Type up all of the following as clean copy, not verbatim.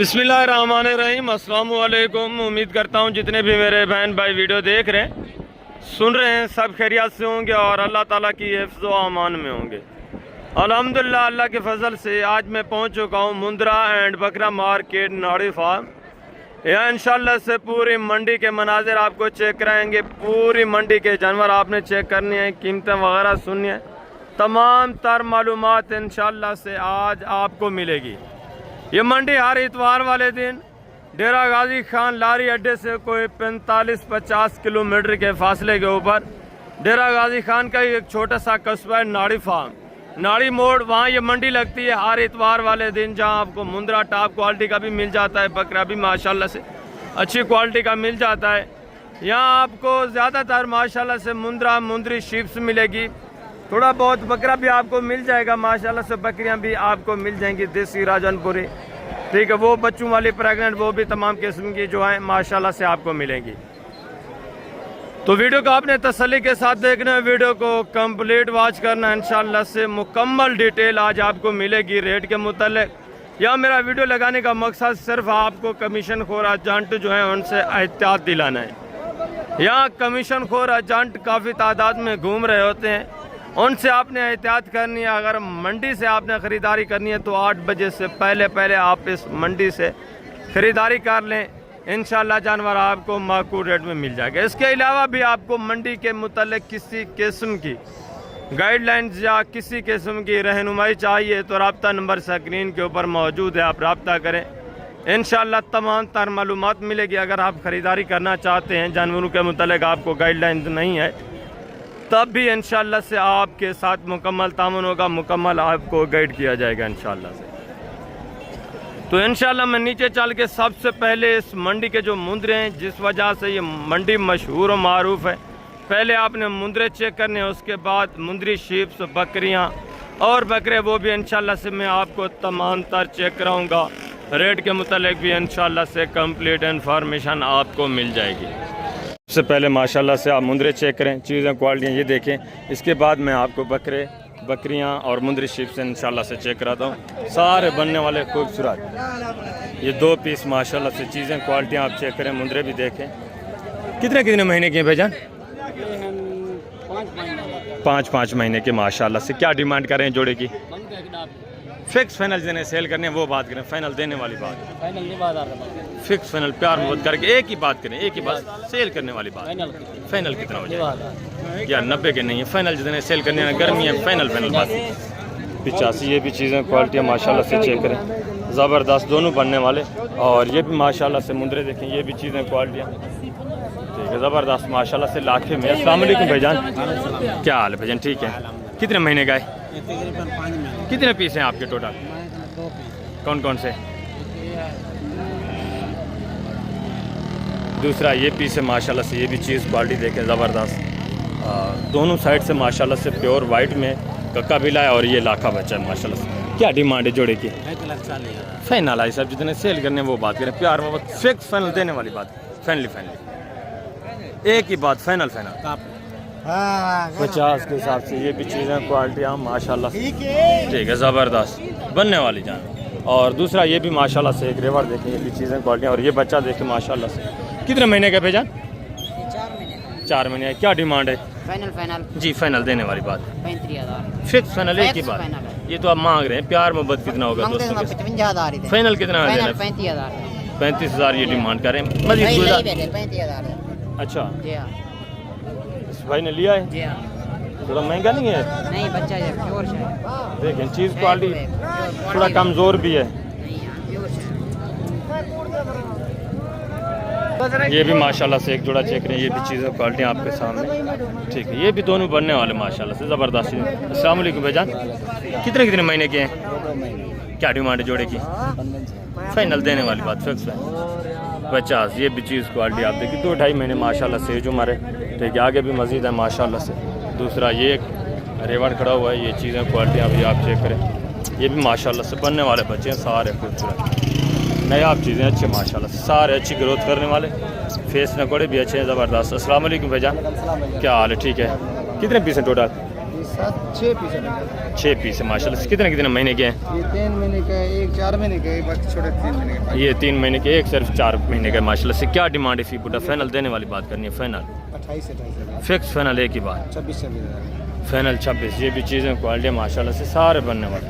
बिस्मिल्लाहिर्रहमानिर्रहीम। अस्सलाम वालेकुम। उम्मीद करता हूँ जितने भी मेरे बहन भाई वीडियो देख रहे हैं, सुन रहे हैं, सब खैरियत से होंगे और अल्लाह ताला की हिफ्ज़ व अमान में होंगे। अल्हम्दुलिल्लाह, अल्लाह के फजल से आज मैं पहुँच चुका हूँ मुंद्रा एंड बकरा मार्केट नाड़ी फार्म। यहाँ इंशाल्लाह से पूरी मंडी के मनाजिर आपको चेक कराएंगे। पूरी मंडी के जानवर आपने चेक करनी है, कीमतें वगैरह सुननी है, तमाम तर मालूमात इंशाल्लाह से आज आपको मिलेगी। ये मंडी हर इतवार वाले दिन डेरा गाजी खान लारी अड्डे से कोई 45-50 किलोमीटर के फासले के ऊपर डेरा गाजी खान का ही एक छोटा सा कस्बा है नाड़ी फार्म, नाड़ी मोड़, वहाँ ये मंडी लगती है हर इतवार वाले दिन, जहाँ आपको मुंद्रा टॉप क्वालिटी का भी मिल जाता है, बकरा भी माशाल्लाह से अच्छी क्वालिटी का मिल जाता है। यहाँ आपको ज़्यादातर माशाल्लाह से मुंद्रा मुंद्री शीप्स मिलेगी, थोड़ा बहुत बकरा भी आपको मिल जाएगा, माशाल्लाह से बकरियां भी आपको मिल जाएंगी देसी राजनपुरी, ठीक है, वो बच्चों वाली प्रेग्नेंट, वो भी तमाम किस्म की जो है माशाल्लाह से आपको मिलेंगी। तो वीडियो को आपने तसल्ली के साथ देखना है, वीडियो को कंप्लीट वॉच करना, इंशाल्लाह से मुकम्मल डिटेल आज आपको मिलेगी रेट के मुतालिक। या मेरा वीडियो लगाने का मकसद सिर्फ आपको कमीशन खोर एजेंट जो है उनसे एहतियात दिलाना है। यहाँ कमीशन खोर एजेंट काफ़ी तादाद में घूम रहे होते हैं, उनसे आपने एहतियात करनी है। अगर मंडी से आपने ख़रीदारी करनी है तो 8 बजे से पहले आप इस मंडी से ख़रीदारी कर लें, इंशाल्लाह जानवर आपको माकूल रेट में मिल जाएगा। इसके अलावा भी आपको मंडी के मुतालिक किसी किस्म की गाइडलाइंस या किसी किस्म की रहनुमाई चाहिए तो रब्ता नंबर स्क्रीन के ऊपर मौजूद है, आप रब्ता करें, इंशाल्लाह तमाम तर मालूमात मिलेगी। अगर आप ख़रीदारी करना चाहते हैं, जानवरों के मुतालिक आपको गाइडलाइंस नहीं है, तब भी इंशाल्लाह से आपके साथ मुकम्मल तामुन होगा, मुकम्मल आपको गाइड किया जाएगा इंशाल्लाह से। तो इंशाल्लाह मैं नीचे चल के सबसे पहले इस मंडी के जो मुंद्रे हैं, जिस वजह से ये मंडी मशहूर और मारूफ है, पहले आपने मुंद्रे चेक करने हैं, उसके बाद मुंद्री शीप्स, बकरियां और बकरे, वो भी इंशाल्लाह से मैं आपको तमाम तर चेक कराऊँगा। रेट के मुतालिक भी इंशाल्लाह से कंप्लीट इन्फॉर्मेशन आपको मिल जाएगी। सबसे पहले माशाल्लाह से आप मुंद्रे चेक करें, चीज़ें क्वालिटियाँ ये देखें, इसके बाद मैं आपको बकरे, बकरियाँ और मुंद्री शीप से इंशाल्लाह से चेक कराता हूँ। सारे बनने वाले खूबसूरत ये 2 पीस माशाल्लाह से चीज़ें क्वालिटियाँ आप चेक करें, मुंद्रे भी देखें। कितने महीने के हैं भाईजान? 5 महीने के माशाल्लाह से। क्या डिमांड कर रहे हैं जोड़े की? फिक्स फाइनल जिन्हें सेल करने हैं वो बात करें, फाइनल देने वाली बात, फाइनल नहीं बात आ रहा, फिक्स फाइनल प्यार मोहब्बत करके एक ही बात करें, एक ही बात, सेल करने वाली बात। फाइनल कितना हो जाए? या 90 के नहीं है, फाइनल जितने सेल करने हैं, गर्मी है, फाइनल बात। 85 ये भी चीज़ें क्वालिटियाँ माशाल्लाह से चेक करें, ज़बरदस्त दोनों बनने वाले। और ये भी माशाल्लाह से मुंद्रे देखें, ये भी चीज़ें क्वालिटियाँ ठीक है, ज़बरदस्त माशाल्लाह से लाखे में। अस्सलाम वालेकुम भाईजान, क्या हाल है भाईजान? ठीक है। कितने महीने का है? कितने पीस हैं आपके टोटल? 2 पीस। कौन से? दूसरा ये पीस है माशाल्लाह से, ये भी चीज़ क्वालिटी देखें ज़बरदस्त, दोनों साइड से माशाल्लाह से प्योर वाइट में कक्का बिला है और ये लाखा बच्चा है माशाल्लाह से। क्या डिमांड है जोड़े की? 1,40,000 फाइनल आई, सब जितने सेल करने वो बात करें, प्यार मोहब्बत फिक्स फाइनल देने वाली बात, फाइनली एक ही बात, फाइनल 50 के हिसाब से। ये भी चीज़ें क्वालिटियाँ माशाल्लाह ठीक है, ज़बरदस्त बनने वाली जान। और दूसरा ये भी माशाल्लाह से एक रेवर देखें, ये भी चीज़ें क्वालिटियाँ, और ये बच्चा देखें माशाल्लाह से। कितने महीने का भेजा? 4 महीने। क्या डिमांड है? फाइनल जी फाइनल देने वाली बात, 35,000 फिक्स फाइनल एक ही बात। ये तो आप मांग रहे हैं, प्यार मोहब्बत कितना होगा दोस्तों के? 55,000 फाइनल कितना? 35,000 35,000 ये डिमांड करें, मजीद 35,000। अच्छा जी हाँ, इस भाई ने लिया है, जी हाँ, थोड़ा महंगा नहीं है? नहीं, बच्चा है प्योर है, देखें चीज़ क्वालिटी थोड़ा कमज़ोर भी है। ये भी माशाल्लाह से एक जोड़ा चेक रहे हैं, ये भी चीज़ें क्वालिटी आपके सामने ठीक है, ये भी दोनों बनने वाले माशाल्लाह से ज़बरदस्त। अस्सलाम वालेकुम भाईजान, कितने महीने के हैं? क्या डिमांड है जोड़े की? फाइनल देने वाली बात, फिक्स है 50। ये भी चीज़ क्वालिटी आप देखिए, 2-2.5 महीने माशाल्लाह से जो हमारे ठीक है, आगे भी मज़ीद है माशाल्लाह से। दूसरा ये एक रेवन खड़ा हुआ है, ये चीज़ें क्वालिटियाँ भी आप चेक करें, ये भी माशाल्लाह से बनने वाले बच्चे हैं, सारे खूबसूरत नए आप चीज़ें अच्छे माशाल्लाह से, सारे अच्छी ग्रोथ करने वाले, फेस नकोड़े भी अच्छे हैं ज़बरदस्त। अस्सलाम वालेकुम भाईजान, क्या हाल है? ठीक है। कितने पीस हैं टोटल? 6 पीस है। 6 पीस है माशाल्लाह से। कितने कितने महीने के हैं? ये 3 महीने का है, एक 4 महीने का है, बाकी छोटे 3 महीने का। ये 3 महीने के, एक सिर्फ 4 महीने का है माशाल्लाह से। क्या डिमांड है फी बुटा? फाइनल देने वाली बात करनी है। फाइनल 28 फिक्स फाइनल एक ही बात, 26 फाइनल 26। ये भी चीज़ें क्वालिटी माशाल्लाह से सारे बनने वाले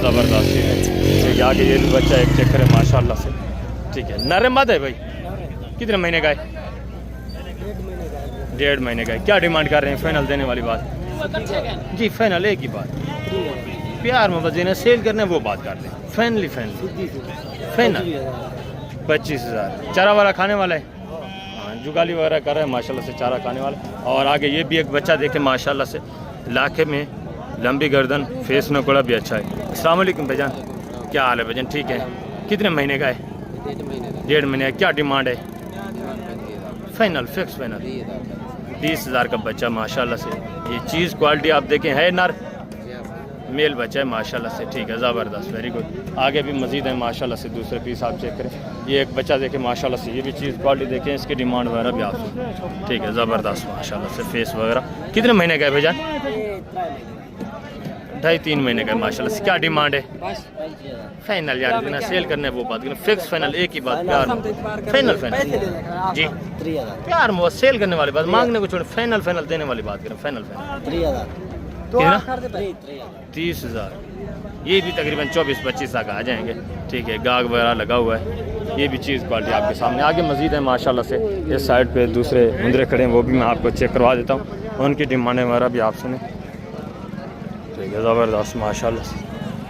ज़बरदस्त चीज़ है। ठीक है, आगे ये भी बच्चा एक चक्कर है माशाल्लाह से। ठीक है, नरम बात है भाई। कितने महीने का है? 1.5 महीने का है। क्या डिमांड कर रहे हैं? फाइनल देने वाली बात जी, फाइनल एक ही बात। प्यार मोहब्बत देना सेल करना है वो बात कर लें। Finally final 25,000। चारा वाला खाने वाला है, हाँ जुगाली वगैरह कर रहे हैं माशाल्लाह से, चारा खाने वाला। और आगे ये भी एक बच्चा देखे माशाल्लाह से, लाखे में लंबी गर्दन, फेस नकोड़ा भी अच्छा है। अस्सलाम वालेकुम भाईजान, क्या हाल है भाईजान? ठीक है। कितने महीने का है? 1.5 महीने का। क्या डिमांड है? फाइनल फिक्स फाइनल 20,000 का बच्चा माशाल्लाह से। ये चीज़ क्वालिटी आप देखें है नर मेल बच्चा है माशाल्लाह से। ठीक है, ज़बरदस्त, वेरी गुड। आगे भी मज़ीद है माशाल्लाह से, दूसरे पीस आप चेक करें। ये एक बच्चा देखें माशाल्लाह से, ये भी चीज़ क्वालिटी देखें, इसकी डिमांड वगैरह भी आप सुन। ठीक है, ज़बरदस्त माशाल्लाह से। फेस वगैरह कितने महीने का है भाईजान? 2.5-3 महीने का है माशाल्लाह से। क्या डिमांड है? फाइनल यार इतना सेल करना है वो बात करें। फिक्स फाइनल एक ही बात, प्यार फाइनल जी, प्यार वो सेल करने वाली बात, मांगने को छोड़ फाइनल फाइनल देने वाली बात करें। फाइनल कितना? 30,000। ये भी तकरीबन 24-25 तक आ जाएंगे। ठीक है, गाग वगैरह लगा हुआ है। ये भी चीज़ क्वालिटी आपके सामने। आगे मज़ीद है माशाल्लाह से। इस साइड पे दूसरे मुंदरे खड़े हैं, वो भी मैं आपको चेक करवा देता हूँ, उनकी डिमांडें वगैरह भी आप सुने। ठीक है, ज़बरदस्त माशाल्लाह से।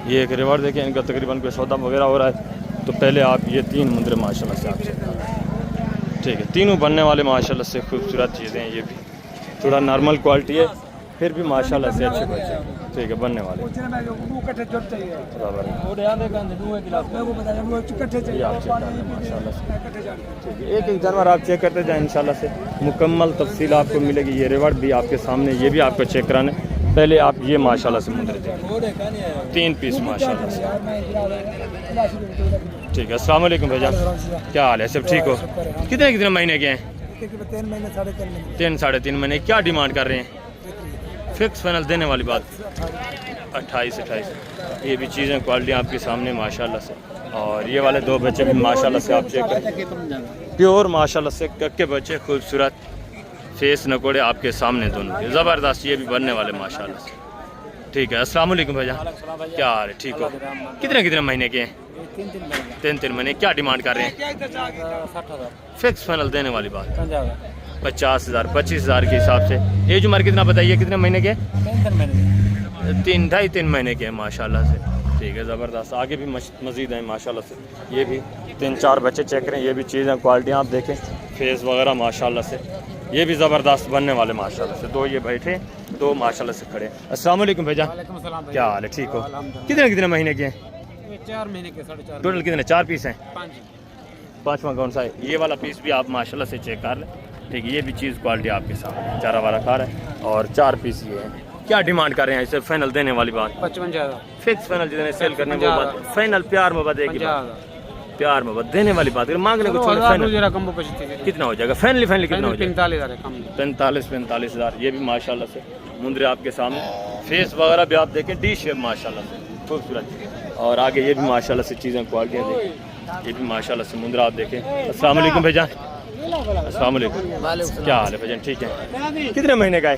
ये एक रिवर देखें, इनका तकरीबन कोई सौदा वगैरह हो रहा है। तो पहले आप ये 3 मुंदरे माशाल्लाह से आप चेक करें। ठीक है, तीनों बनने वाले माशाल्लाह से खूबसूरत चीज़ें हैं। ये भी थोड़ा नॉर्मल क्वालिटी है, फिर भी माशाल्लाह से अच्छे बच्चे। ठीक है, बनने वाले एक एक जानवर आप चेक करते जाएं इंशाल्लाह से, मुकम्मल तफसील आपको मिलेगी। ये रिवर भी आपके सामने, ये भी आपको चेक कराने। पहले आप ये माशाल्लाह से मुंदरे देखें, 3 पीस माशाल्लाह से। ठीक है, अस्सलाम वालेकुम भाईजान, क्या हाल है? सब ठीक हो? कितने कितने महीने के हैं? 3-3.5 महीने। क्या डिमांड कर रहे हैं? फिक्स फाइनल देने वाली बात 28-28। ये भी चीज़ें क्वालिटी आपके सामने माशाल्लाह से। और ये वाले 2 बच्चे भी माशाल्लाह से आप चेक करें, प्योर माशाल्लाह से कक्के बच्चे, खूबसूरत फेस नकोड़े आपके सामने दोनों के, ज़बरदस्त। ये भी बनने वाले माशाल्लाह से। ठीक है, अस्सलाम वालेकुम भाईजान, क्या हाल है? ठीक हो? कितने कितने महीने के हैं? 3-3 महीने। क्या डिमांड कर रहे हैं? फिक्स फाइनल देने वाली बात 50,000 25,000 के हिसाब से। एज उम्र कितना बताइए? कितने महीने के? 3-2.5-3 महीने के हैं माशाल्लाह से। ठीक है, ज़बरदस्त। आगे भी मज़ीद हैं माशाल्लाह से। ये भी 3-4 बच्चे चेक करें। ये भी चीज़ें क्वालिटी आप देखें, फेस वगैरह माशाल्लाह से। ये भी ज़बरदस्त बनने वाले माशाल्लाह से। 2 ये बैठे, 2 माशाल्लाह से खड़े। अस्सलाम वालेकुम भाईजान, क्या हाल है? ठीक हो? कितने कितने महीने के हैं? 4 महीने के 4.5। टोटल कितने? 4 पीस हैं। 5। 5वां कौन सा है? ये वाला पीस भी आप माशाल्लाह से चेक कर लें। ठीक है, ये भी चीज़ क्वालिटी आपके सामने, चारा वाला खा रहा है। और 4 पीस ये है। क्या डिमांड कर रहे हैं? इसे फाइनल देने वाली बात 55,000 फिक्स फाइनल, जितने सेल करने वो बात फाइनल। प्यार मोहब्बत एक ही बात, प्यार मोहब्बत देने वाली बात। मांगने को छोड़ फाइनल कितना हो जाएगा? फाइनली कितना हो जाएगा? 45,000। ये भी माशाल्लाह से मुंदरे आपके सामने, फेस वगैरह भी आप देखें, डी शेप माशाल्लाह से खूबसूरत। और आगे ये भी माशाल्लाह से चीज़ें क्वालिटियाँ देखें, ये भी माशाल्लाह से मुंदरा आप देखें। अस्सलाम वालेकुम भाईजान, अस्सलाम वालेकुम, क्या हाल है भाईजान? ठीक है। कितने महीने का है?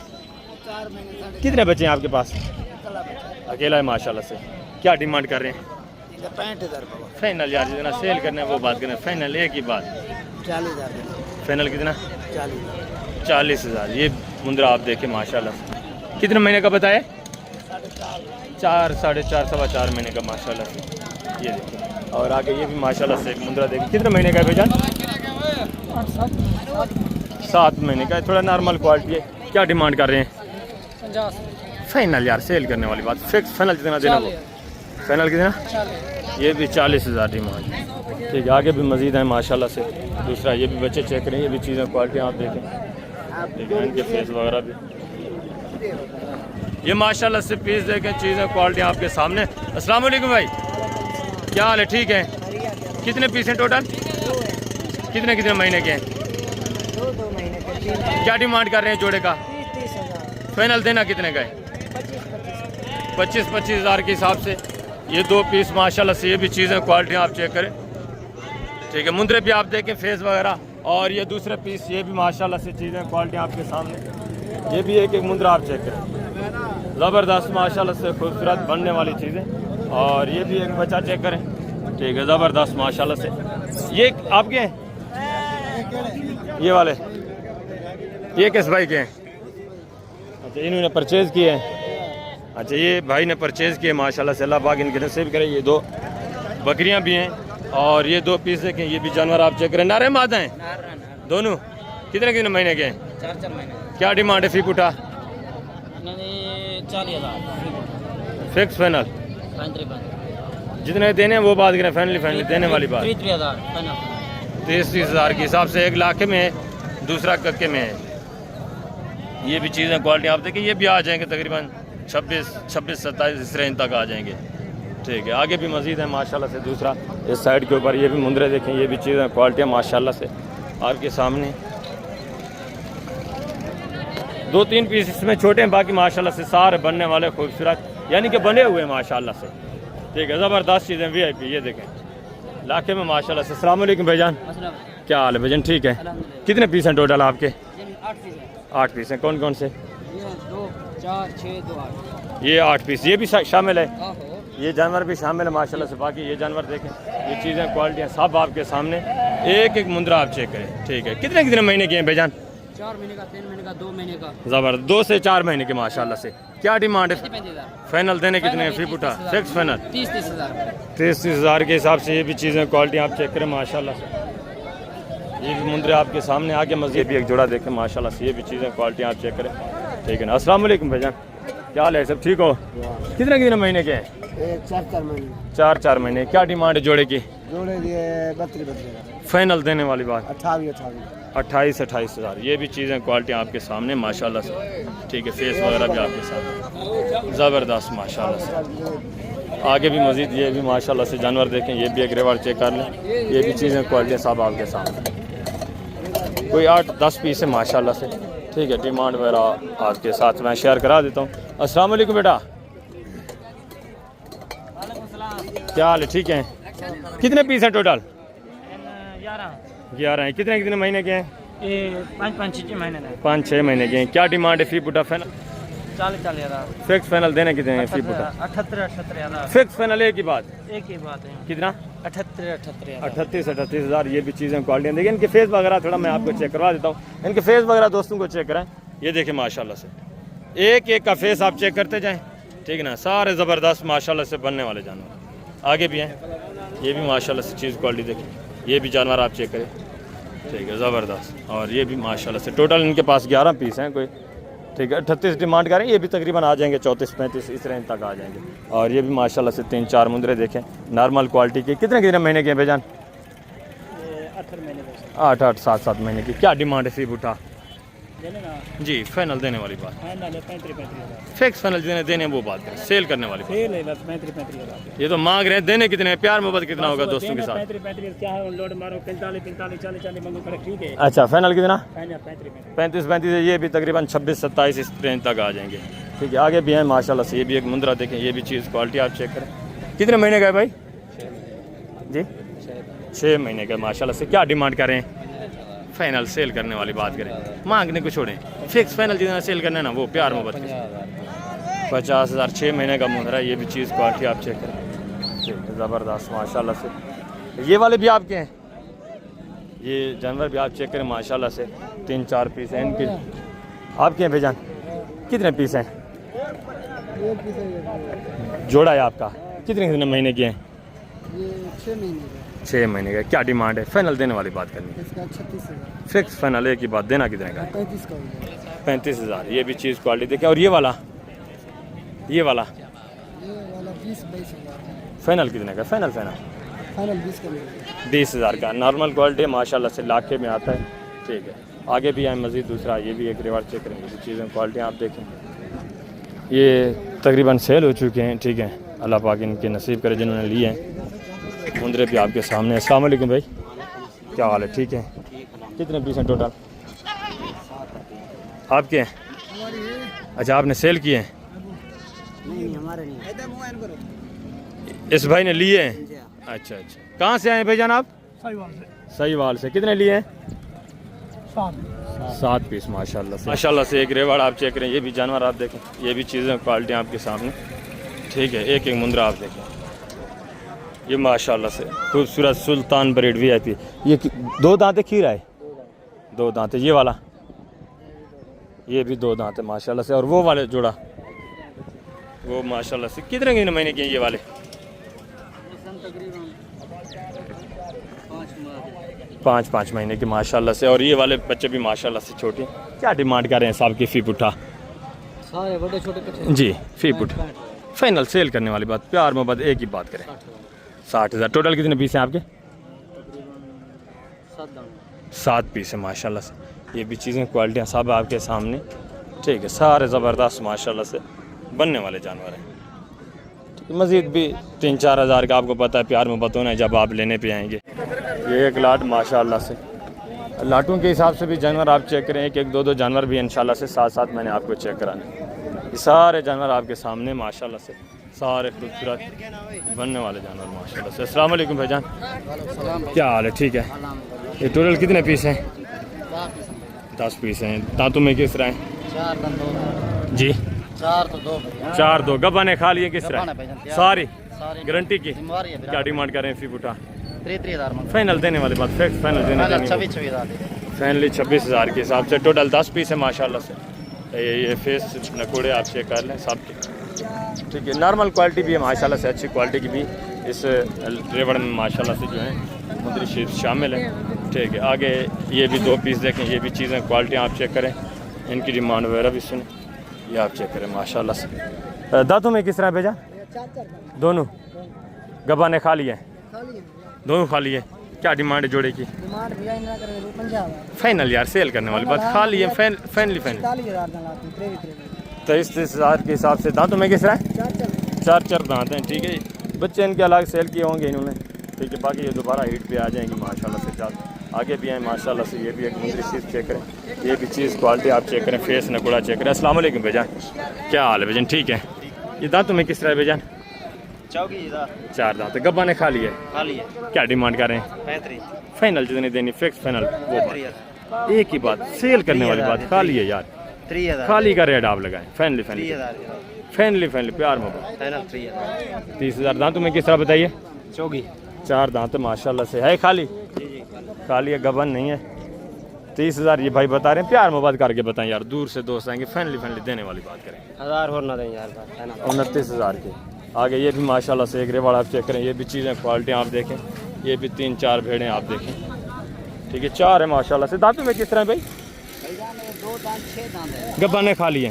4 महीने। कितने बच्चे हैं आपके पास? अकेला है माशाल्लाह से। क्या डिमांड कर रहे हैं? 65,000 फाइनल यार जितना सेल करना है वो बात करें। फाइनल एक ही बात, 40,000। फाइनल कितना? 40,000। 40,000। ये मुंदरा आप देखें माशाल्लाह से। कितने महीने का बताए? 4, 4.5, 4.25 महीने का माशाल्लाह से। ये देखिए। और आगे ये भी माशाल्लाह से एक मुंदरा देखिए। कितने महीने का है भाईजान? 7 महीने का है। थोड़ा नॉर्मल क्वालिटी है। क्या डिमांड कर रहे हैं? 50। फाइनल यार सेल करने वाली बात, फिक्स फाइनल कितना देना वो? फाइनल कितना? ये भी 40,000 डिमांड। ठीक है, आगे भी मज़ीद है माशाल्लाह से। दूसरा ये भी बच्चे चेक करें, ये भी चीज़ें क्वालिटी आप देखें, इनके फेस वगैरह भी। ये माशाल्लाह से पीस देखें, चीज़ें क्वालिटी आपके सामने। अस्सलाम वालेकुम भाई, क्या हाल है? ठीक है। कितने पीस हैं टोटल? कितने कितने महीने के हैं? 2 महीने के। क्या डिमांड कर रहे हैं जोड़े का? 30,000। फाइनल देना कितने का है? 25-25 हज़ार के हिसाब से। ये 2 पीस माशाल्लाह से, ये भी चीज़ें क्वालिटी आप चेक करें, ठीक है। मुंद्रे भी आप देखें फेस वगैरह, और ये दूसरे पीस ये भी माशाल्लाह से चीज़ें क्वालिटी आपके सामने। ये भी एक मुंद्रा आप चेक करें, ज़बरदस्त माशाल्लाह से खूबसूरत बनने वाली चीज़ें। और ये भी एक बच्चा चेक करें, ठीक है, ज़बरदस्त माशाल्लाह से। ये आपके हैं ये वाले, ये किस भाई के हैं? अच्छा, इन्होंने परचेज़ किए हैं। अच्छा, ये भाई ने परचेज़ किए माशाल्लाह से, अल्लाह पाक इनके नसीब करे। ये 2 बकरियां भी हैं और ये 2 पीस देखें, ये भी जानवर आप चेक करें। नारे मादा हैं दोनों, कितने कितने महीने के हैं? 4 महीने। क्या डिमांड है फी पुटा? 40,000 फिक्स फाइनल, जितने देने हैं वो बात करें, फाइनली देने वाली बात। 30 हज़ार के हिसाब से 1 लाख में है, दूसरा कक्के में है। ये भी चीज़ें क्वालिटी आप देखिए, ये भी आ जाएंगे तकरीबन 26-27 इस रेंज तक आ जाएंगे, ठीक है। आगे भी मज़ीद है माशाल्लाह से। दूसरा इस साइड के ऊपर ये भी मुंद्रे देखें, ये भी चीज़ें क्वालिटी माशाल्लाह से आपके सामने। 2-3 पीस इसमें छोटे हैं, बाकी माशाल्लाह से सारे बनने वाले खूबसूरत, यानी कि बने हुए माशाल्लाह से, ठीक है। ज़बरदस्त चीज़ें VIP, ये देखें लाखे में माशाल्लाह से। अस्सलाम वालेकुम भाईजान, क्या हाल है भाईजान? ठीक है। कितने पीस हैं टोटल आपके? 8 पीस हैं। कौन कौन से? 2, 4, 6, 2, 8। ये 8 पीस, ये भी शामिल है, ये जानवर भी शामिल है माशाल्लाह से। बाकी ये जानवर देखें, ये चीज़ें क्वालिटियाँ सब आपके सामने, एक मुंद्रा आप चेक करें, ठीक है। कितने कितने महीने के हैं भाईजान? 4 महीने का, 3 महीने का, 2 महीने का। ज़बरदस्त, 2 से 4 महीने के माशाल्लाह से। क्या डिमांड है? 35,000। फाइनल देने कितने हैं फी पुटा? फिक्स फाइनल 30 हज़ार। 30 हज़ार के हिसाब से। ये भी चीज़ें क्वालिटी आप चेक करें माशाल्लाह से। ये भी मुंद्रे आपके सामने, आगे मज़ीद भी एक जोड़ा देखें माशाल्लाह से। ये भी चीज़ें क्वालिटी आप चेक करें, ठीक है ना। अस्सलाम वालेकुम भाईजान, क्या हाल है? सब ठीक हो? कितने कितने महीने के हैं? 4 महीने। 4 महीने। क्या डिमांड है जोड़े की? जोड़े दिए 32 फाइनल देने वाली बात 28 हज़ार। ये भी चीज़ें क्वालिटी आपके सामने माशाल्लाह से, ठीक है। फेस वगैरह भी आपके सामने ज़बरदस्त माशाल्लाह से। आगे भी मज़ीद ये भी माशाल्लाह से जानवर देखें, ये भी एक रिवार्ड चेक कर लें। ये भी चीज़ें क्वालिटी सब आपके सामने, कोई 8-10 पीस है माशाल्लाह से, ठीक है। डिमांड वगैरह आपके साथ मैं शेयर करा देता हूँ। अस्सलाम वालेकुम बेटा, क्या हाल है? ठीक है। कितने पीस हैं टोटल? 11 हैं। कितने कितने महीने के हैं? 5-6 महीने। 5-6 महीने के हैं। क्या डिमांड है फी पुटा? फाइनल 40 हज़ार। फिक्स फाइनल देने कितने हैं फी पुटा? 78 हज़ार। फिक्स फाइनल एक ही बात है। कितना? 38 हज़ार। ये भी चीज़ें क्वालिटी देखिए। इनके फेस वगैरह थोड़ा मैं आपको चेक करवा देता हूँ। इनके फेस वगैरह दोस्तों को चेक कराएं। ये देखिए माशाल्लाह से, एक का फेस आप चेक करते जाएं, ठीक है ना। सारे ज़बरदस्त माशाल्लाह से बनने वाले जानवर। आगे भी हैं, ये भी माशाल्लाह से चीज़ क्वालिटी देखिए। ये भी जानवर आप चेक करें, ठीक है, ज़बरदस्त। और ये भी माशाल्लाह से टोटल इनके पास 11 पीस हैं कोई, ठीक है। 38 डिमांड करें, ये भी तकरीबन आ जाएंगे 34-35 इस रेंज तक आ जाएंगे। और ये भी माशाल्लाह से 3-4 मुंद्रे देखें नॉर्मल क्वालिटी के। कितने कितने महीने के हैं भाईजान? 8-8, 7-7 महीने की। क्या डिमांड है फी बुटा? जी फाइनल देने वाली बात, 35 फिक्स फाइनल देने वो बात करें, सेल करने वाली बात। 35 ये तो मांग रहे हैं, देने कितने हैं? प्यार मोहब्बत कितना होगा दोस्तों के साथ? 35 क्या है, लोड मारो 45 40 मांगो पर ठीक है। अच्छा, फाइनल कितना? 35 ये भी तकरीबन 26-27 इस रेंज तक आ जाएंगे, ठीक है। आगे भी हैं माशाल्लाह से। ये भी एक मुंद्रा देखें, ये भी चीज़ क्वालिटी आप चेक करें। कितने महीने का है भाई जी? 6 महीने का माशाल्लाह से। क्या डिमांड करें? फाइनल सेल करने वाली बात करें, मांगने को छोड़ें। फिक्स फाइनल जितना सेल करना है ना वो प्यार मोहब्बत के। 50 हज़ार 6 महीने का मुंद्रा। ये भी चीज़ क्वालिटी आप चेक करें, ज़बरदस्त माशाल्लाह से। ये वाले भी आपके हैं, ये जानवर भी आप चेक करें माशाल्लाह से। 3-4 पीस हैं इनके आपके हैं भाईजान। कितने पीस हैं? जोड़ा है आपका। कितने कितने महीने के हैं? 6 महीने का। क्या डिमांड है? फाइनल देने वाली बात करनी है। 36 फिक्स फाइनल एक ही बात, देना कितने का? 35 का 35 हज़ार। ये भी चीज़ क्वालिटी देखें। और ये वाला 20-22 फाइनल कितने का? फाइनल 20 का 20 हज़ार का। नॉर्मल क्वालिटी माशाल्लाह से लाखे में आता है, ठीक है। आगे भी आए मज़ीद दूसरा, ये भी एक रिवार्ड चेक करेंगे। ये चीज़ें क्वालिटी आप देखें, ये तकरीबन सेल हो चुके हैं, ठीक है। अल्लाह पाक इनके नसीब करे जिन्होंने लिए हैं। मुंद्रे भी आपके सामने। अस्सलाम वालेकुम भाई, क्या हाल है? ठीक है। कितने पीस हैं टोटल आपके हैं? अच्छा, आपने सेल किए हैं, नहीं हमारे नहीं। इस भाई ने लिए हैं? अच्छा अच्छा, कहाँ से आए भाईजान आप? सहीवाल से। कितने लिए हैं? 7 पीस माशाल्लाह से। माशाल्लाह से एक रेवाड़ आप चेक करें, ये भी जानवर आप देखें, ये भी चीज़ें क्वालिटी आपके सामने, ठीक है। एक एक मुंद्रा आप देखें, ये माशाल्लाह से खूबसूरत सुल्तान ब्रीड VIP। ये 2 दांत खीरा है, 2 दांत। ये वाला, ये भी 2 दांत है माशाल्लाह से। और वो वाले जोड़ा, वो माशाल्लाह से कितने महीने के हैं ये वाले? 5 महीने के माशाल्लाह से। और ये वाले बच्चे भी माशाल्लाह से छोटे। क्या डिमांड कर रहे हैं साहब की फी पुट्ठा? सारे बड़े छोटे जी, फी पुट्ठा फाइनल सेल करने वाली बात, प्यार मोहब्बत एक ही बात करें। 60,000। टोटल कितने पीस हैं आपके? 7 पीस है माशाल्लाह से। ये भी चीज़ें क्वालिटियाँ सब आपके सामने, ठीक है। सारे ज़बरदस्त माशाल्लाह से बनने वाले जानवर हैं। मज़ीद भी 3-4 हज़ार का आपको पता है प्यार मोहब्बत होना है जब आप लेने पे आएंगे। ये एक लाट माशाल्लाह से, लाटों के हिसाब से भी जानवर आप चेक करें, 1-1, 2-2 जानवर भी इंशाल्लाह से साथ मैंने आपको चेक कराने। ये सारे जानवर आपके सामने माशाल्लाह से, सारे खूबसूरत बनने वाले जानवर माशाल्लाह से। अस्सलाम वालेकुम भाईजान, क्या हाल है? ठीक है। ये टोटल कितने पीस हैं? 10 पीस हैं। दांतों में किस तरह हैं? 4 जी 4 2 गब्बा ने खा लिए किस तरह? सारी गारंटी की। क्या डिमांड कर रहे हैं फी पुट्ठा? 3-3 फाइनल देने वाली बात, फिक्स फाइनल देने वाली। 26,000 फाइनली 26,000 के हिसाब से टोटल 10 पीस है माशाल्लाह से। ये फेस नकोड़े आप चेक कर लें सब के, ठीक है। नॉर्मल क्वालिटी भी है माशाल्लाह से, अच्छी क्वालिटी की भी इस रेवड़ में माशाल्लाह से जो है मुंदरी शीट शामिल है, ठीक है। आगे ये भी 2 पीस देखें, ये भी चीज़ें क्वालिटी आप चेक करें, इनकी डिमांड वगैरह भी सुने, ये आप चेक करें माशाल्लाह से। दांतों में किस तरह भेजा? दोनों गब्बा ने खा लिए? दोनों खा लिए। क्या डिमांड है जोड़े की? फाइनल यार सेल करने वाली बात, खा लिए फाइनली 23,000 के हिसाब से। दांतों में किस तरह? 4 दांत हैं, ठीक है। बच्चे इनके अलग सेल किए होंगे इन्होंने, ठीक है। बाकी ये दोबारा हीट पे आ जाएंगी माशाल्लाह से। ज़्यादा आगे भी आए माशाल्लाह से। ये भी एक मुंदरी चीज़ चेक करें, ये भी चीज़ क्वालिटी आप चेक करें, फेस नकुड़ा चेक करें। अस्सलाम वालेकुम भाईजान, क्या हाल है भाईजान? ठीक है। ये दांतों में किस तरह है भाईजान? 4 दांत। गब्बा ने खा लिए? क्या डिमांड कर रहे हैं? 35 फाइनल जितनी देनी फिक्स फाइनल, वो बात एक ही बात, सेल करने वाली बात। खा लिए यार, 3,000 खाली का रेट आप लगाएं। फाइनली प्यार मोहब्बत 30,000। दांतों में किस तरह बताइए? 4 दांत माशाल्लाह से है। खाली है, गबन नहीं है। 30,000 ये भाई बता रहे हैं, प्यार मोहब्बत करके बताएं यार, दूर से दोस्त आएंगे। फाइनली देने वाली बात करें। 1000 और ना दें यार, 29,000 के। आगे ये भी माशाल्लाह से एक रेवाड़ आप चेक करें, ये भी चीज़ें क्वालिटी आप देखें, ये भी 3-4 भेड़ें आप देखें, ठीक है। 4 है माशाल्लाह से। दांतों में किस तरह भाई? 2 दांत 6 दांत है। गब्बा ने खा लिए?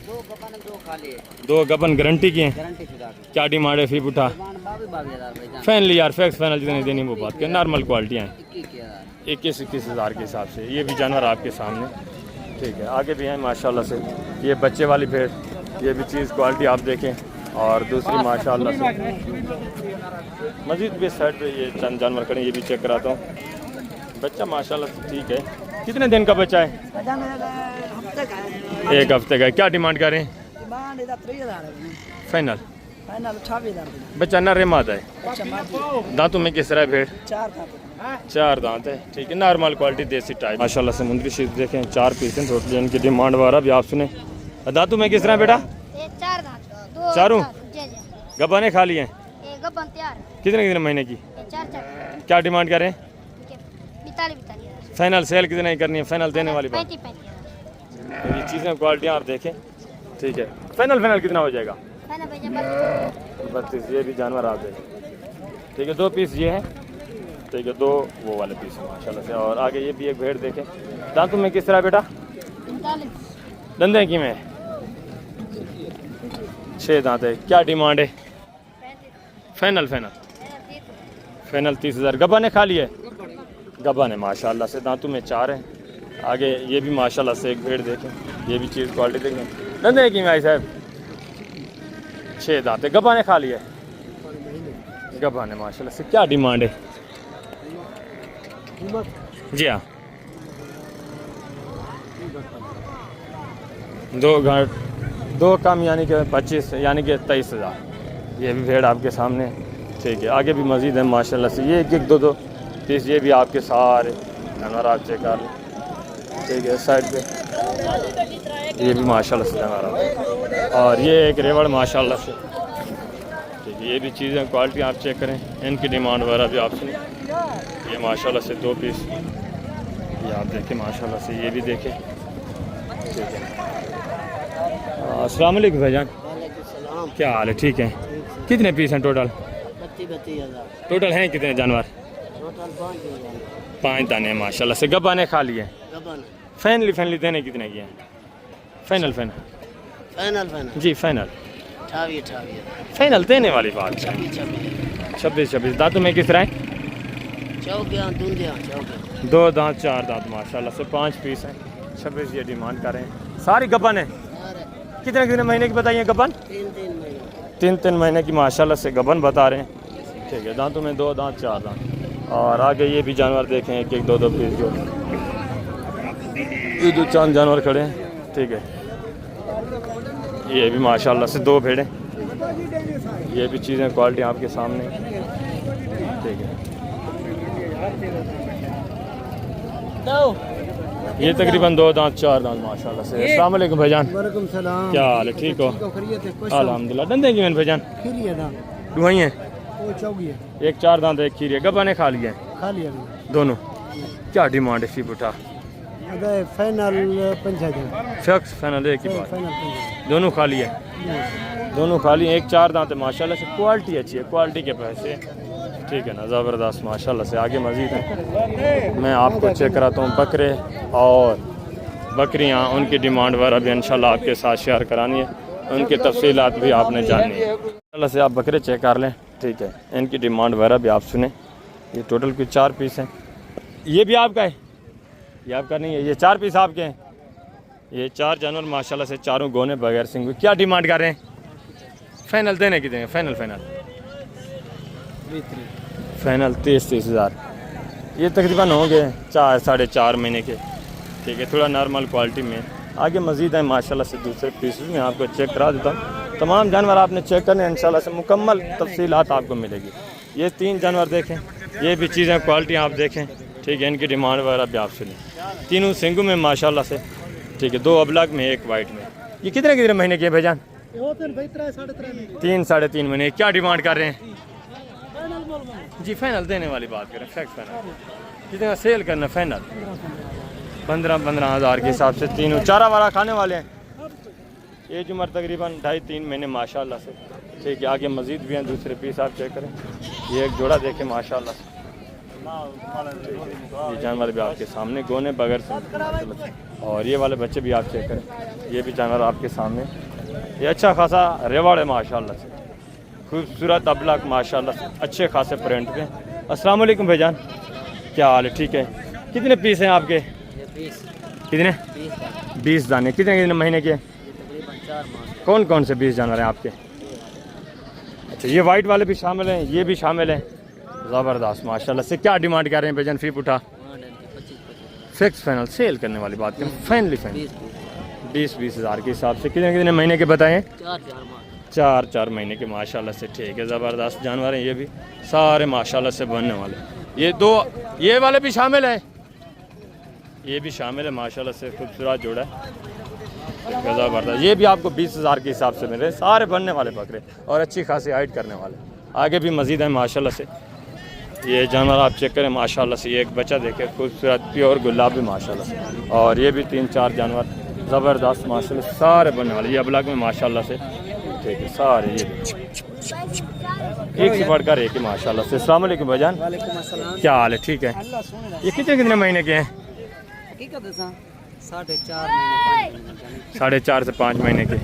2 गबन 2 खा लिए। 2 गबन गारंटी की हैं। गारंटी शुदा। क्या डिमांड है फी पुट्ठा? 22,000 फाइनली यार फिक्स फाइनल जितनी देनी वो बात के। नॉर्मल क्वालिटी हैं 21,000 21,000 के हिसाब से। ये भी जानवर आपके सामने, ठीक है। आगे भी हैं माशाल्लाह से। ये बच्चे वाली भेड़, ये भी चीज़ क्वालिटी आप देखें। और दूसरी माशाल्लाह से मजीद भी साइड पे ये चंद जानवर खड़े, ये भी चेक कराता हूँ। बच्चा माशाल्लाह से ठीक है। कितने दिन का बच्चा है? 1 हफ्ते का। क्या डिमांड कर रहे हैं? फाइनल 26,000 बच्चा नर मादा है। दांतों में किस तरह है भेड़? 4 दांत है, ठीक है। नॉर्मल क्वालिटी देसी टाइप माशाल्लाह से। मुंदरी शीट देखें, 4 पीस हैं टोटल। इनकी डिमांड वगैरह भी आप सुने। दांतों में किस तरह बेटा? 4 दांत। चारों गब्बा ने खा लिए हैं? कितने महीने की? 4। क्या डिमांड करें? 42,000। फाइनल सेल कितने की करनी है? फाइनल देने वाली बात। 35,000। ये चीज़ें क्वालिटी आप देखें, ठीक है। फाइनल कितना हो जाएगा? 32। ये भी जानवर आप देखें, ठीक है। 2 पीस ये हैं, ठीक है। 2 वो वाले पीस हैं माशाल्लाह से। और आगे ये भी एक भेड़ देखें। दांतों में किस तरह बेटा? 45। दंदे की में 6 दांत है। क्या डिमांड है? फाइनल 30,000। गब्बा ने खा लिया? गब्बा ने माशाल्लाह से। दांतों में 4 हैं। आगे ये भी माशाल्लाह से एक भेड़ देखें, ये भी चीज़ क्वालिटी देखें। दंदे की में आई साहब 6 दांत है। गब्बा ने खा लिया? गब्बा ने माशाल्लाह से। क्या डिमांड है? जी हाँ 2 दो कम यानी कि 25 यानी कि 23,000। ये भी भेड़ आपके सामने, ठीक है। आगे भी मज़ीद है माशाल्लाह से, ये एक दो पीस, ये भी आपके सारे जानवर आप चेक कर लें, ठीक है। साइड पे ये भी माशाल्लाह से जानवर, और ये एक रेवड़ माशाल्लाह से, ठीक है। ये भी चीज़ें क्वालिटी आप चेक करें, इनकी डिमांड वगैरह भी आप सुने। ये माशाल्लाह से 2 पीस, ये आप देखें माशाल्लाह से, ये भी देखें, ठीक है। अस्सलाम वालेकुम भाईजान, क्या हाल है? ठीक है। कितने पीस हैं टोटल? 32,000 टोटल हैं कितने जानवर? टोटल 5 दाने हैं माशाल्लाह से। गब्बाने खा लिए? फैनली देने कितने की हैं? फाइनल जी फाइनल 28 फाइनल देने वाली बात है। 26 दांतों में किस तरह है? 2 दांत 4 दांत माशाल्लाह से, 5 पीस हैं। 26 ये डिमांड कर रहे हैं। सारी गब्बन है? कितने महीने की बताइए गब्बन? 3 महीने की माशाल्लाह से गब्बन बता रहे हैं, ठीक है। दांतों में 2 दांत 4 दांत, और आगे ये भी जानवर देखें, एक 2 पीस जो ये जो चांद जानवर खड़े हैं, ठीक है। ये भी माशाल्लाह से 2 भेड़ें, ये भी चीज़ें क्वालिटी आपके सामने, ठीक है। ये तकरीबन 2 दांत 4 दांत माशाल्लाह से। अस्सलाम वालेकुम भाईजान, वालेकुम सलाम। क्या हाल है? ठीक हो? अल्हम्दुलिल्लाह। डंडे की मैंने भाईजान दुआई हैं, वो चौगी है, एक 4 दांत एक खीरी है। गब्बाने खा लिए हैं खा लिया दोनों? क्या डिमांड है फीप उठा? अगर फाइनल 5,000 फिक्स फाइनल एक ही बात। फाइनल 5,000 दोनों खा लिए? दोनों खा लिए। एक 4 दांत है माशाल्लाह से, क्वालिटी अच्छी है, क्वालिटी के पैसे, ठीक है ना, ज़बरदस्त माशाल्लाह से। आगे मज़ीद है, मैं आपको चेक कराता हूँ बकरे और बकरियाँ, उनकी डिमांड वगैरह भी इंशाल्लाह आपके साथ शेयर करानी है, उनकी तफसीलात भी आपने जाननी है। इंशाल्लाह से आप बकरे चेक कर लें, ठीक है। इनकी डिमांड वगैरह भी आप सुने। ये टोटल कुछ 4 पीस हैं। ये भी आपका है? ये आपका नहीं है, ये 4 पीस आपके हैं। ये 4 जानवर माशाल्लाह से, चारों गोने बगैर सिंग। क्या डिमांड कर रहे हैं? फाइनल देने की देंगे? फाइनल 30,000। ये तकरीबन होंगे 4 साढ़े 4 महीने के, ठीक है। थोड़ा नॉर्मल क्वालिटी में। आगे मज़ीद है माशाल्लाह से दूसरे पीसेस में, आपको चेक करा देता हूँ। तमाम जानवर आपने चेक करने, इंशाल्लाह से मुकम्मल तफसीलात आपको मिलेगी। ये 3 जानवर देखें, ये भी चीज़ें क्वालिटी आप देखें, ठीक है। इनकी डिमांड वगैरह भी आप सुनें। तीनों सिंगों में माशाल्लाह से, ठीक है। 2 अबलग में, 1 वाइट में। ये कितने महीने के भाईजान? 3 साढ़े 3 महीने। क्या डिमांड कर रहे हैं जी? फाइनल देने वाली बात करें, फैक्ट फाइनल। कितना सेल करना? फाइनल 15,000 के हिसाब से। तीनों चारा वारा खाने वाले हैं। एज उम्र तकरीबन 2.5-3 महीने माशाल्लाह से, ठीक है। आगे मज़ीद भी हैं दूसरे पीस, आप चेक करें। ये एक जोड़ा देखें माशाल्लाह से, ये जानवर भी आपके सामने, गोने बगैर से। और ये वाले बच्चे भी आप चेक करें, ये भी जानवर आपके सामने। ये अच्छा खासा रेवाड़ है माशाल्लाह से, खूबसूरत अबलग माशाल्लाह से, अच्छे खासे प्रिंट पे। अस्सलाम वालेकुम भाईजान, क्या हाल है? ठीक है। कितने पीस हैं आपके? 20 कितने? 20 दाने। कितने महीने के? कौन कौन से 20 जानवर हैं आपके? अच्छा, ये वाइट वाले भी शामिल हैं, ये भी शामिल हैं। ज़बरदस्त माशाल्लाह से। क्या डिमांड कर रहे हैं भाईजान फीप उठा? फिक्स फाइनल सेल करने वाली बात करें, फाइनली फाइनल 20 हज़ार के हिसाब से। कितने महीने के बताएं? 4 महीने के माशाल्लाह से, ठीक है। ज़बरदस्त जानवर हैं ये भी, सारे माशाल्लाह से बनने वाले। ये 2 ये वाले भी शामिल हैं, ये भी शामिल है माशाल्लाह से, खूबसूरत जोड़ा है, ज़बरदस्त। ये भी आपको 20 हज़ार के हिसाब से मिल रहे हैं, सारे बनने वाले बकरे और अच्छी खासी हाइट करने वाले। आगे भी मज़ीद है माशाल्लाह से। ये जानवर आप चेक करें माशाल्लाह से। ये एक बच्चा देखे, खूबसूरत प्योर गुलाबी माशाल्लाह से। और ये भी 3-4 जानवर ज़बरदस्त माशाल्लाह, सारे बनने वाले। ये अबलग में माशाल्लाह से, ठीक है। सारे ये एक से बढ़कर एक ही माशाल्लाह से। अस्सलाम वालेकुम भाईजान, क्या हाल है? ठीक है। ये कितने महीने के हैं? 4.5 से 5 महीने के।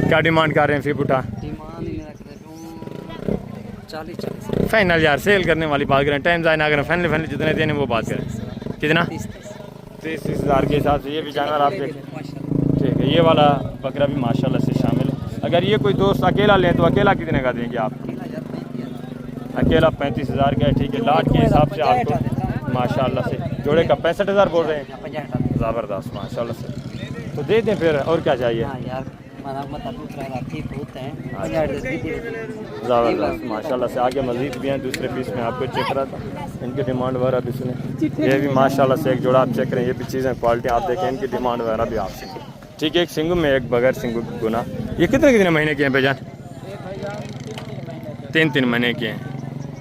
क्या डिमांड कर रहे हैं फीप उठा? 40 फाइनल यार सेल करने वाली बात करें, टाइम ज़ाया ना करें। फाइनल जितने देने वो बात करें। कितना? 30 हज़ार के हिसाब से। ये भी जानवर आप देखें, ठीक है। ये वाला बकरा भी माशाल्लाह से शामिल है। अगर ये कोई दोस्त अकेला लें तो अकेला कितने का देंगे आप? अकेला 35 हज़ार का है, ठीक है। लाट के हिसाब से आपको माशाल्लाह से जोड़े का 65 हज़ार बोल रहे हैं। ज़बरदस्त माशाल्लाह से, तो दे दें फिर, और क्या चाहिए? माना मत पूछ रहा थी बहुत हैं 50 ज़बरदस्त माशाल्लाह से। आगे मज़ीद भी हैं, दूसरे पीस में आपको चेक रहा था, इनकी डिमांड वगैरह भी सुने। ये भी माशाल्लाह से एक जोड़ा आप चेक करें, ये भी चीज़ें क्वालिटी आप देखें, इनकी डिमांड वगैरह भी आप सुने। ठीक है, एक सिंगू में एक बगैर सिंगू गुना। ये कितने महीने के हैं भाईजान? 3 महीने के हैं।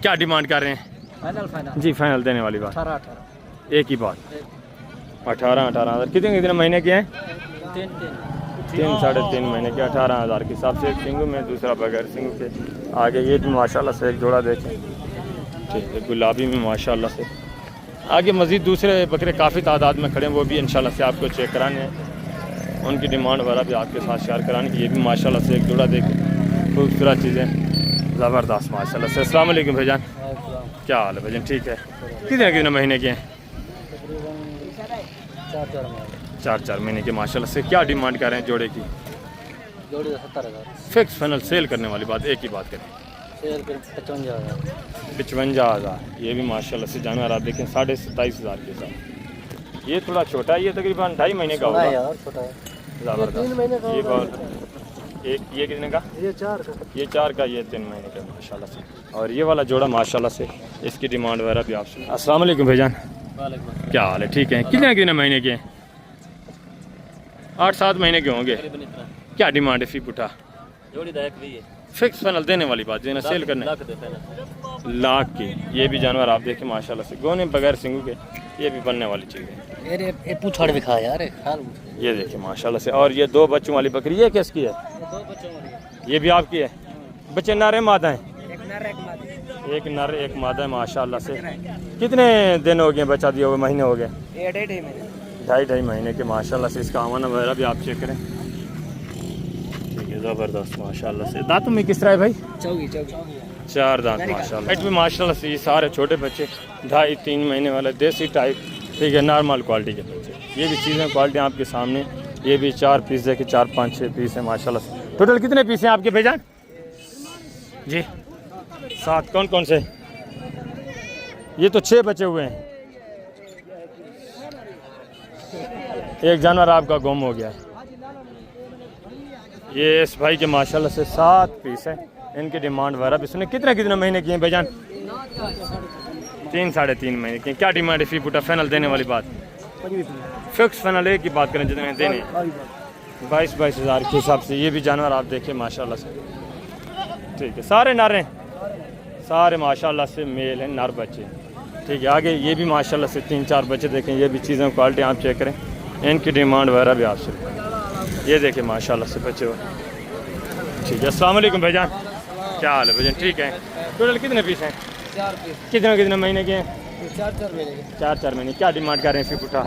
क्या डिमांड कर रहे हैं? फाइनल जी फाइनल देने वाली बात, 18 एक ही बात, 18,000। कितने महीने के हैं? 3 साढ़े 3 महीने के 18,000 के हिसाब से। एक सिंगू में, दूसरा बगैर सिंगू के। आगे ये भी माशाल्लाह से एक जोड़ा देखें, ठीक है, गुलाबी में माशाल्लाह से। आगे मज़ीद दूसरे बकरे काफ़ी तादाद में खड़े हैं, वो भी इंशाल्लाह से आपको चेक कराने हैं, उनकी डिमांड वगैरह भी आपके साथ शेयर कराने की। ये भी माशाल्लाह से एक जोड़ा देखें, खूबसूरत चीज़ें, ज़बरदस्त माशाल्लाह से। अस्सलाम वालेकुम भाईजान, क्या हाल है भाईजान? ठीक है। कितने महीने के हैं? 4 महीने के माशाल्लाह से। क्या डिमांड कर रहे हैं जोड़े की? जोड़ी 70,000 फिक्स फाइनल सेल करने वाली बात, एक ही बात करें, सेल कर 55,000 55,000। ये भी माशाल्लाह से जानवर आप देखें 27,500 के साथ। ये थोड़ा छोटा है, ये तकरीबन 2.5 महीने का होगा। यार छोटा है, ज़बरदस्त। ये बहुत एक, ये कितने का? ये 4 का, ये 4 का, ये 3 महीने का माशाल्लाह से। और ये वाला जोड़ा माशाल्लाह से, इसकी डिमांड वगैरह भी आपसे। अस्सलाम वालेकुम भाईजान, क्या हाल है? ठीक है। कितने महीने के हैं? 8-7 महीने के होंगे। क्या डिमांड है फी पुठा? जोड़ी दायक भी है, फिक्स फाइनल देने वाली बात जो है ना, सेल करने लाख की। ये भी जानवर आप देखें माशाल्लाह से, गोने बगैर सिंगू के, ये भी बनने वाली चीज़ है। अरे ये पूछड़ भी खा यार, ये देखिए माशाल्लाह से। और ये 2 बच्चों वाली बकरी, ये किसकी है? 2 बच्चों वाली, ये भी आपकी है? बच्चे नर है मादा है? एक नर एक मादी। एक नर एक मादा है माशाल्लाह से। कितने दिन हो गए बच्चा दिए हुए? महीने हो गए? 1.5 महीने, 2.5 महीने के माशाल्लाह से। इसका आवाना वगैरह भी आप चेक करें, ठीक है, ज़बरदस्त माशाल्लाह से। दांतों में किस तरह है भाई? 4 दांत माशाल्लाह। पेट में माशाल्लाह से। ये सारे छोटे बच्चे 2.5-3 महीने वाले देसी टाइप, ठीक है, नॉर्मल क्वालिटी के बच्चे। ये भी चीज़ें क्वालिटी आपके सामने। ये भी 4 पीस है कि 4-5-6 पीस है माशाल्लाह से। टोटल कितने पीस हैं आपके भाईजान? जी 7। कौन कौन से? ये तो 6 बचे हुए हैं। एक जानवर आपका गुम हो गया है। ये इस भाई के माशाल्लाह से 7 पीस है। इनकी डिमांड वगैरह भी सुने। कितने महीने की हैं भाईजान? 3 साढ़े 3 महीने की। क्या डिमांड है फी पुटा? फाइनल देने वाली बात, फिक्स फाइनल एक ही बात करें, जितने देने 22 हज़ार के हिसाब से। ये भी जानवर आप देखें माशाल्लाह से, ठीक है, सारे नर हैं, सारे माशाल्लाह से मेल हैं, नर बच्चे, ठीक है। आगे ये भी माशाल्लाह से 3-4 बच्चे देखें। ये भी चीज़ें क्वालिटी आप चेक करें, इनकी डिमांड वगैरह भी आपसे। ये देखें माशाल्लाह से बच्चे, ठीक है। अस्सलाम वालेकुम भाईजान, क्या हाल है भाईजान? ठीक है। टोटल कितने पीस हैं? 4 पीस, कितने महीने के हैं? 4 महीने के, 4 महीने। क्या डिमांड कर रहे हैं फी पुठा?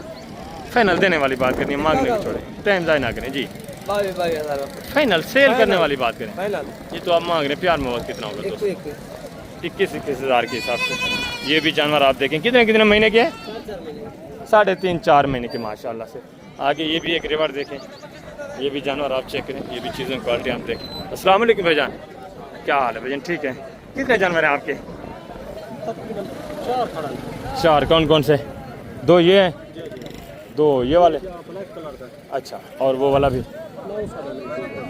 फाइनल देने वाली बात करनी है, मांगने की छोड़े, टाइम ज़ाया ना करें जी। 22,000 फाइनल सेल करने वाली बात करें। फाइनल। ये तो आप मांग रहे हैं, प्यार मोहब्बत कितना होगा दोस्तों? 21 हज़ार के हिसाब से। ये भी जानवर आप देखें कितने महीने के हैं? 3.5-4 महीने के माशाल्लाह से। आगे ये भी एक रिवर देखें, ये भी जानवर आप चेक करें, ये भी चीज़ें क्वालिटी आप देखें। अस्सलाम वालेकुम भाईजान, क्या हाल है भाईजान? ठीक है। कितने जानवर हैं आपके? 4। कौन कौन से? 2 ये हैं, 2 ये वाले, अच्छा, और वो वाला भी,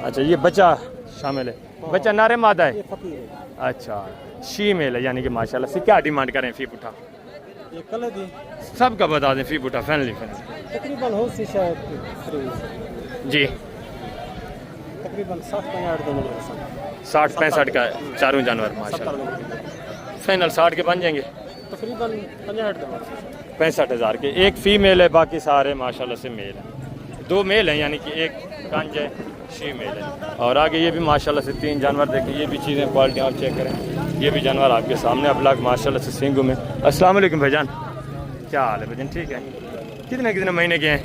अच्छा। ये बच्चा शामिल है? बच्चा नारे मादा है? अच्छा, शीमेल है यानी कि माशाल्लाह से। क्या डिमांड करें फी पुठा? ये कल दी सबका बता दें फी पुठा फैनली तकरीबन हो सी शायद जी। तकरीबन 60-65 दिन 60-65 का चारों जानवर माशाल्लाह। फाइनल 60 के बन जाएंगे, तकरीबन 65 हज़ार के। एक फीमेल है, बाकी सारे माशाल्लाह से मेल हैं। 2 मेल हैं यानी कि एक कंज है, फीमेल है। और आगे ये भी माशाल्लाह से 3 जानवर देखें। ये भी चीज़ें क्वालिटी आप चेक करें, ये भी जानवर आपके सामने। अब लाख माशाल्लाह से सिंगू में। अस्सलाम वालेकुम भाईजान, क्या हाल है भाईजान? ठीक है। कितने महीने के हैं?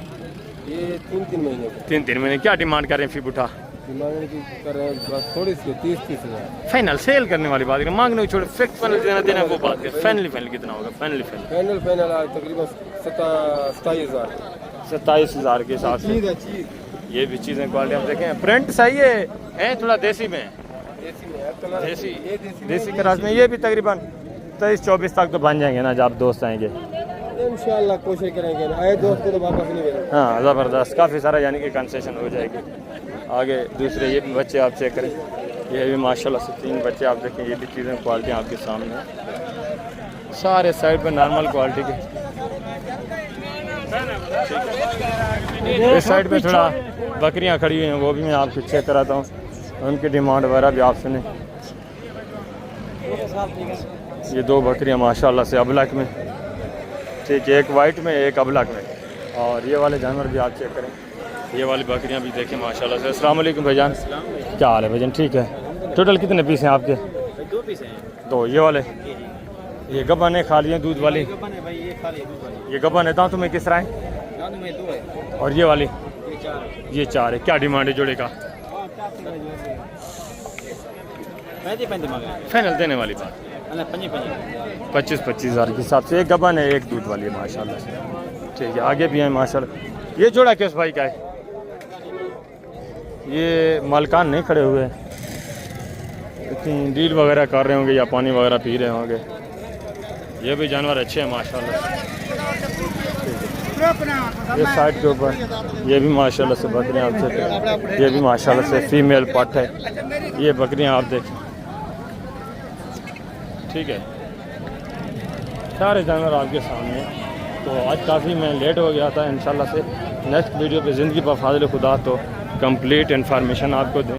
ये 3 महीने 3 महीने। क्या डिमांड करें फी पुठा? कर रहे हैं, बस थोड़ी सी 30 हज़ार। फाइनल सेल करने वाली बात करें, मांगने को छोड़े, फिक्स फाइनल देना वो बात करें। फाइनली कितना होगा? फाइनल तकरीबन 27 हज़ार के हिसाब से। ये भी चीज़ें क्वालिटी आप देखें, प्रिंट सही है, थोड़ा देसी में, देसी क्रास में। ये भी तकरीबन 23-24 तक तो बन जाएंगे ना, जब दोस्त आएंगे इंशाल्लाह कोशिश करेंगे। आए दोस्त को तो वापस नहीं मिलेगा। हाँ, ज़बरदस्त, काफ़ी सारा यानी कि कंसेशन हो जाएगी। आगे दूसरे ये भी बच्चे आप चेक करें, ये भी माशाल्लाह से 3 बच्चे आप देखें, ये भी चीज़ें क्वालिटी आपके सामने है, सारे साइड पे नॉर्मल क्वालिटी के। इस साइड पे थोड़ा बकरियां खड़ी हुई हैं, वो भी मैं आपको चेक कराता हूँ, उनकी डिमांड वगैरह भी आप सुने। ये 2 बकरियां माशाल्लाह से अबलक में, ठीक है, एक वाइट में एक अबलक में, और ये वाले जानवर भी आप चेक करें, ये वाली बकरियां भी देखें माशाल्लाह से। अस्सलाम वालेकुम भाईजान, क्या हाल है भाईजान? ठीक है। टोटल कितने पीस हैं आपके? 2 पीस हैं। 2 ये वाले, ये गब्बन है खाली हैं दूध वाली, भाई ये खाली है दूध वाली। ये गब्बन है दांतों में किस तरह है? दांतों में 2 है। और ये वाली? ये 4 है। ये 4 है। क्या डिमांड है जोड़े का? 35 मांग रहे हैं। फाइनल देने वाली बात? 25-25 हज़ार के हिसाब से। एक गब्बन है, एक दूध वाली है माशाल्लाह से, ठीक है। आगे भी है माशाल्लाह। ये जोड़ा किस भाई का है? ये मालकान नहीं खड़े हुए, इतनी डील वगैरह कर रहे होंगे या पानी वगैरह पी रहे होंगे। ये भी जानवर अच्छे हैं माशाल्लाह। ये साइड के ऊपर ये भी माशाल्लाह से बकरियां आप देखें, ये भी माशाल्लाह से फीमेल पट है, ये बकरियां आप देखें, ठीक है। सारे जानवर आपके सामने। तो आज काफ़ी मैं लेट हो गया था, इंशाल्लाह से नेक्स्ट वीडियो पे ज़िंदगी पर फाज़िल खुदा तो कंप्लीट इन्फॉर्मेशन आपको दें।